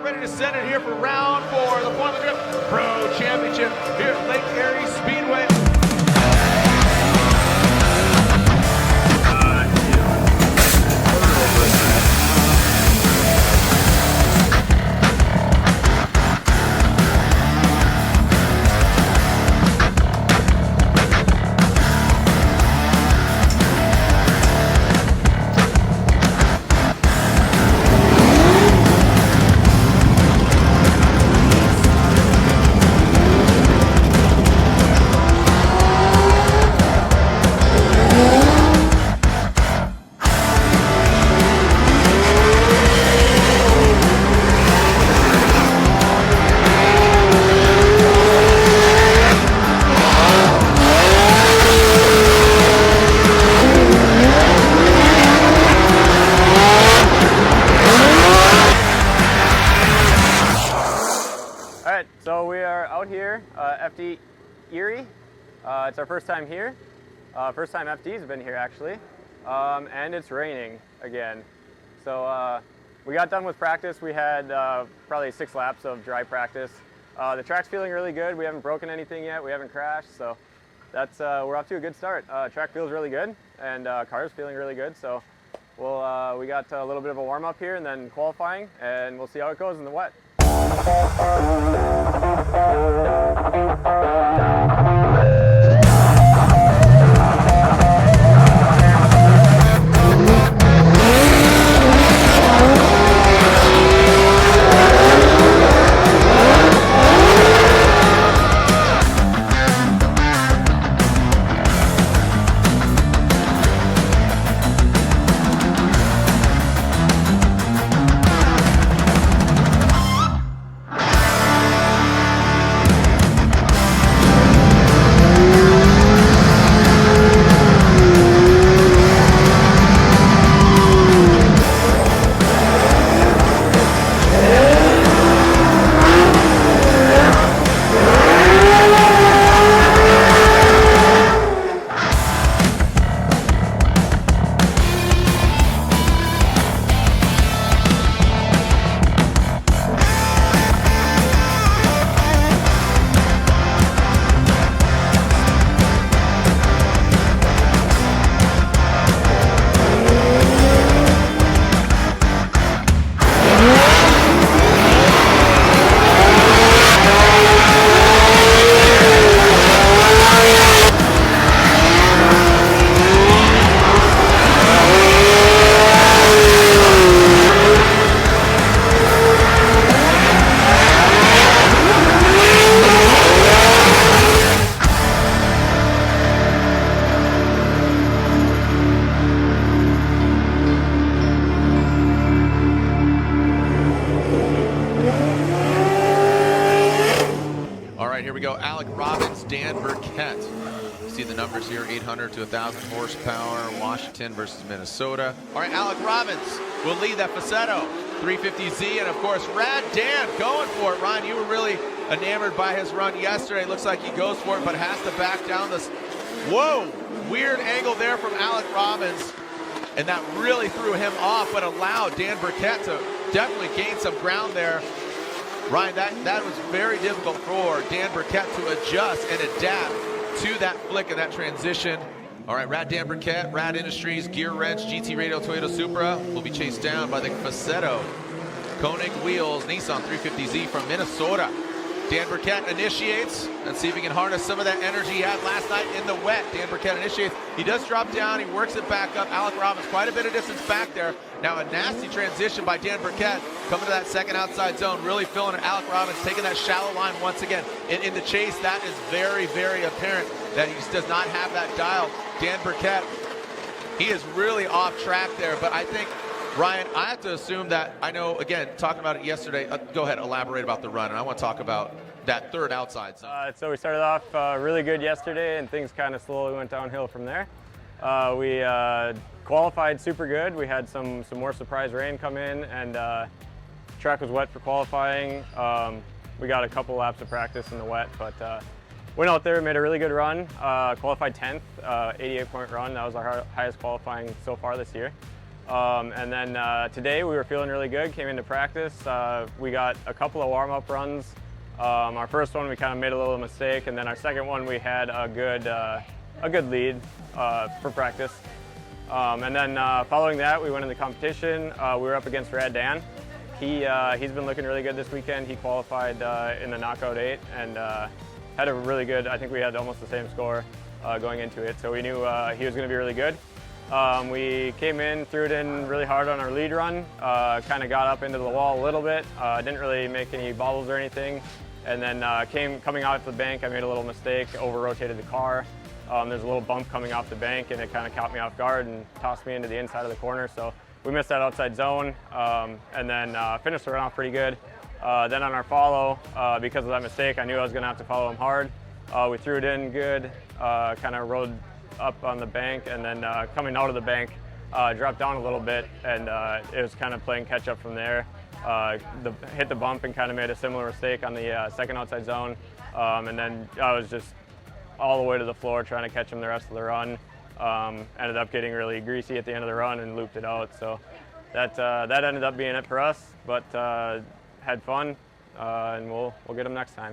about ready to send it here for round 4 of the Point Drift Pro Championship here at Lake Erie Speedway. Alright, so we are out here, FD Erie. It's our first time here. First time FD's been here actually. And it's raining again. So we got done with practice. We had probably 6 laps of dry practice. The track's feeling really good. We haven't broken anything yet. We haven't crashed. So that's we're off to a good start. Track feels really good and car's feeling really good. So we got a little bit of a warm up here and then qualifying, and we'll see how it goes in the wet. Here we go. Alec Robbins, Dan Burkett. See the numbers here, 800 to 1,000 horsepower, Washington versus Minnesota. All right, Alec Robbins will lead that Facetto 350Z, and of course, Rad Dan going for it. Ryan, you were really enamored by his run yesterday. Looks like he goes for it, but has to back down this. Whoa, weird angle there from Alec Robbins, and that really threw him off, but allowed Dan Burkett to definitely gain some ground there. Ryan, that was very difficult for Dan Burkett to adjust and adapt to that flick and that transition. All right, Rad Dan Burkett, Rad Industries, Gear Wrench, GT Radio, Toyota Supra will be chased down by the Facetto Koenig Wheels Nissan 350Z from Minnesota. Dan Burkett initiates. Let's see if he can harness some of that energy he had last night in the wet. Dan Burkett initiates. He does drop down. He works it back up. Alec Robbins quite a bit of distance back there. Now a nasty transition by Dan Burkett coming to that second outside zone. Really feeling it. Alec Robbins taking that shallow line once again. In the chase, that is very, very apparent that he just does not have that dial. Dan Burkett, he is really off track there, but I think, Ryan, I have to assume that, I know, again, talking about it yesterday, go ahead, elaborate about the run, and I want to talk about that third outside zone. So we started off really good yesterday, and things kind of slowly went downhill from there. We qualified super good. We had some more surprise rain come in, and track was wet for qualifying. We got a couple laps of practice in the wet, but went out there, made a really good run, qualified 10th, 88-point run. That was our highest qualifying so far this year. And then today we were feeling really good, came into practice. We got a couple of warm-up runs. Our first one we kind of made a little mistake, and then our second one we had a good lead for practice. And then following that, we went in the competition. We were up against Rad Dan. He's been looking really good this weekend. He qualified in the knockout 8 and had a really good, I think we had almost the same score going into it, so we knew he was going to be really good. We came in, threw it in really hard on our lead run, kind of got up into the wall a little bit, didn't really make any bobbles or anything, and then coming off the bank, I made a little mistake, over-rotated the car. There's a little bump coming off the bank, and it kind of caught me off guard and tossed me into the inside of the corner, so we missed that outside zone, and then finished the run off pretty good. Then on our follow, because of that mistake, I knew I was going to have to follow him hard. We threw it in good, kind of rode up on the bank, and then coming out of the bank, dropped down a little bit, and it was kind of playing catch up from there. Hit the bump and kind of made a similar mistake on the second outside zone, and then I was just all the way to the floor trying to catch him the rest of the run. Ended up getting really greasy at the end of the run and looped it out. So that ended up being it for us, but had fun, and we'll get him next time.